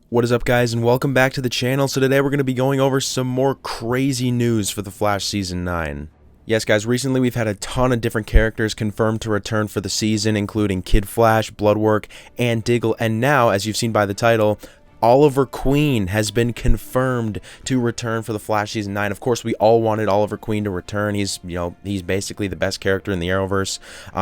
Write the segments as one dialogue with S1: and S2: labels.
S1: What is up, guys, and welcome back to the channel. So today we're going to be going over some more crazy news for The Flash Season 9. Yes, guys, recently we've had a ton of different characters confirmed to return for the season, including Kid Flash, Bloodwork, and Diggle, and now, as you've seen by the title, Oliver Queen has been confirmed to return for The Flash Season 9. Of course, we all wanted Oliver Queen to return. He's basically the best character in the Arrowverse.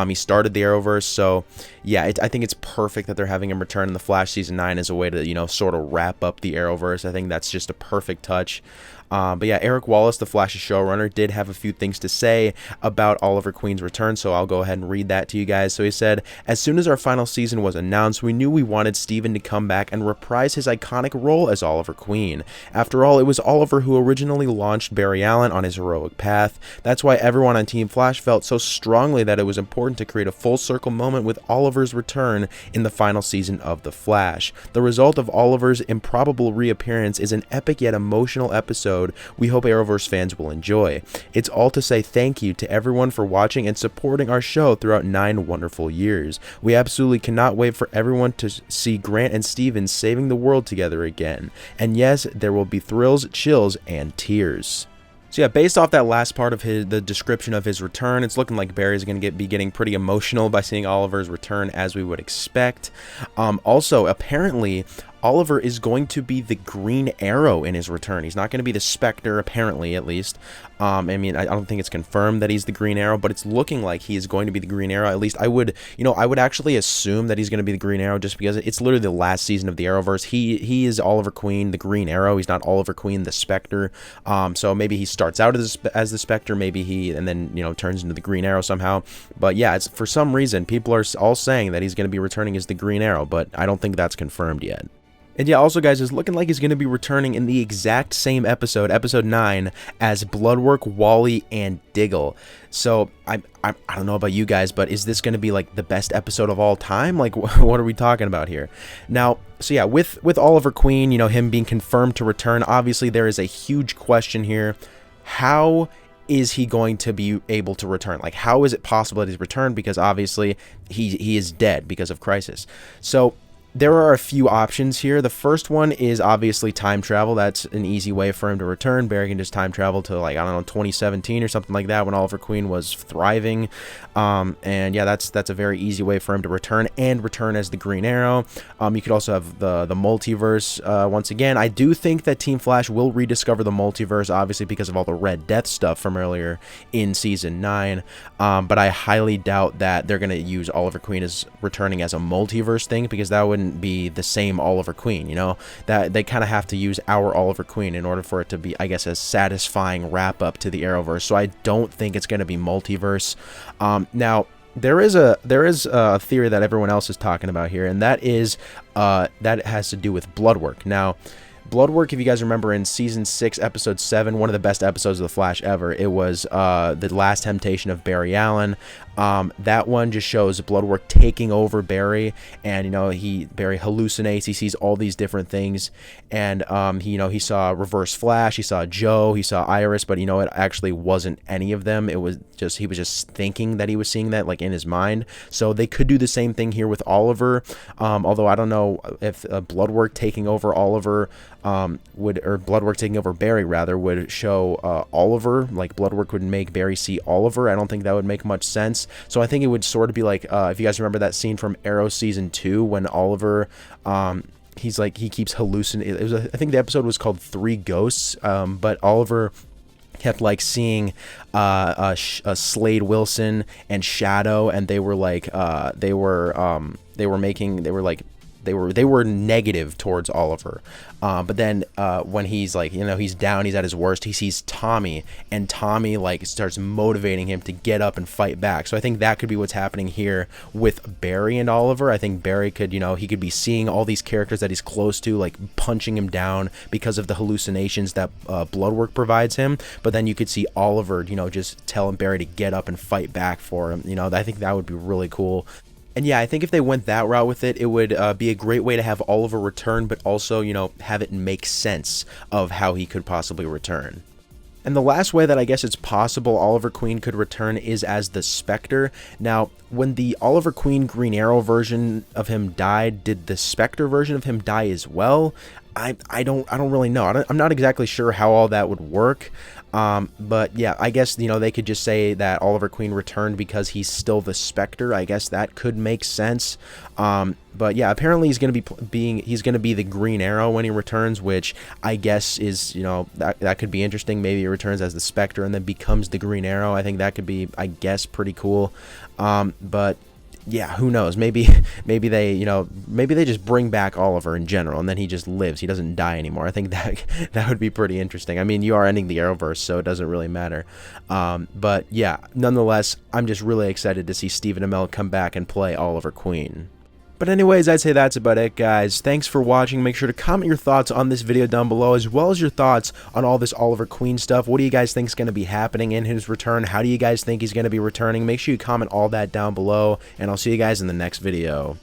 S1: He started the Arrowverse, so yeah, I think it's perfect that they're having him return in The Flash Season 9 as a way to, sort of wrap up the Arrowverse. I think that's just a perfect touch. But yeah, Eric Wallace, the Flash's showrunner, did have a few things to say about Oliver Queen's return, so I'll go ahead and read that to you guys. So he said, "As soon as our final season was announced, we knew we wanted Steven to come back and reprise his iconic role as Oliver Queen. After all, it was Oliver who originally launched Barry Allen on his heroic path. That's why everyone on Team Flash felt so strongly that it was important to create a full circle moment with Oliver's return in the final season of The Flash. The result of Oliver's improbable reappearance is an epic yet emotional episode we hope Arrowverse fans will enjoy. It's all to say thank you to everyone for watching and supporting our show throughout 9 wonderful years. We absolutely cannot wait for everyone to see Grant and Steven saving the world together again. And yes, there will be thrills, chills, and tears." So yeah, based off that last part of the description of his return, it's looking like Barry's going to be getting pretty emotional by seeing Oliver's return, as we would expect. Also, apparently, Oliver is going to be the Green Arrow in his return. He's not going to be the Spectre, apparently, at least. I don't think it's confirmed that he's the Green Arrow, but it's looking like he is going to be the Green Arrow. At least I would actually assume that he's going to be the Green Arrow, just because it's literally the last season of the Arrowverse. He is Oliver Queen, the Green Arrow. He's not Oliver Queen, the Spectre. So maybe he starts out as the Spectre, and then turns into the Green Arrow somehow. But yeah, it's for some reason people are all saying that he's going to be returning as the Green Arrow, but I don't think that's confirmed yet. And yeah, also, guys, it's looking like he's going to be returning in the exact same episode, episode 9, as Bloodwork, Wally, and Diggle. So I don't know about you guys, but is this going to be like the best episode of all time? Like, what are we talking about here? Now, so yeah, with Oliver Queen, him being confirmed to return, obviously there is a huge question here. How is he going to be able to return? Like, how is it possible that he's returned? Because obviously he is dead because of Crisis. So there are a few options here. The first one is obviously time travel. That's an easy way for him to return. Barry can just time travel to, 2017 or something like that, when Oliver Queen was thriving. And yeah, that's a very easy way for him to return as the Green Arrow. You could also have the multiverse. Once again, I do think that Team Flash will rediscover the multiverse, obviously because of all the Red Death stuff from earlier in Season 9. But I highly doubt that they're going to use Oliver Queen as returning as a multiverse thing, because that wouldn't be the same Oliver Queen, that they kind of have to use our Oliver Queen in order for it to be, I guess, a satisfying wrap up to the Arrowverse. So I don't think it's going to be multiverse. Now there is a theory that everyone else is talking about here, and that is that it has to do with Bloodwork. Now, Bloodwork, if you guys remember, in Season 6, Episode 7, one of the best episodes of The Flash ever, it was The Last Temptation of Barry Allen. That one just shows Bloodwork taking over Barry, and Barry hallucinates. He sees all these different things, and he saw Reverse Flash, he saw Joe, he saw Iris, but it actually wasn't any of them. It was just, he was just thinking that he was seeing that, like, in his mind. So they could do the same thing here with Oliver, although I don't know if Bloodwork taking over Oliver Bloodwork taking over Barry rather would show Oliver, like Bloodwork would make Barry see Oliver. I don't think that would make much sense. So I think it would sort of be like, if you guys remember that scene from Arrow Season 2 when Oliver, he keeps hallucinating. I think the episode was called Three Ghosts, but Oliver kept seeing Slade Wilson and Shadow, and they were they were negative towards Oliver. But then when he's he's down, he's at his worst, he sees Tommy, and Tommy starts motivating him to get up and fight back. So I think that could be what's happening here with Barry and Oliver. I think Barry could, he could be seeing all these characters that he's close to, punching him down because of the hallucinations that Bloodwork provides him. But then you could see Oliver, just telling Barry to get up and fight back for him. I think that would be really cool. And yeah, I think if they went that route with it, it would be a great way to have Oliver return, but also, have it make sense of how he could possibly return. And the last way that I guess it's possible Oliver Queen could return is as the Spectre. Now, when the Oliver Queen Green Arrow version of him died, did the Spectre version of him die as well? I don't really know. I'm not exactly sure how all that would work. But yeah, I guess, you know, they could just say that Oliver Queen returned because he's still the Spectre. I guess that could make sense. But yeah, apparently he's going to be the Green Arrow when he returns, which I guess is, you know, that could be interesting. Maybe he returns as the Spectre and then becomes the Green Arrow. I think that could be, I guess, pretty cool. But yeah, who knows? Maybe they, you know, maybe they just bring back Oliver in general, and then he just lives. He doesn't die anymore. I think that would be pretty interesting. I mean, you are ending the Arrowverse, so it doesn't really matter. But yeah, nonetheless, I'm just really excited to see Stephen Amell come back and play Oliver Queen. But anyways, I'd say that's about it, guys. Thanks for watching. Make sure to comment your thoughts on this video down below, as well as your thoughts on all this Oliver Queen stuff. What do you guys think is going to be happening in his return? How do you guys think he's going to be returning? Make sure you comment all that down below, and I'll see you guys in the next video.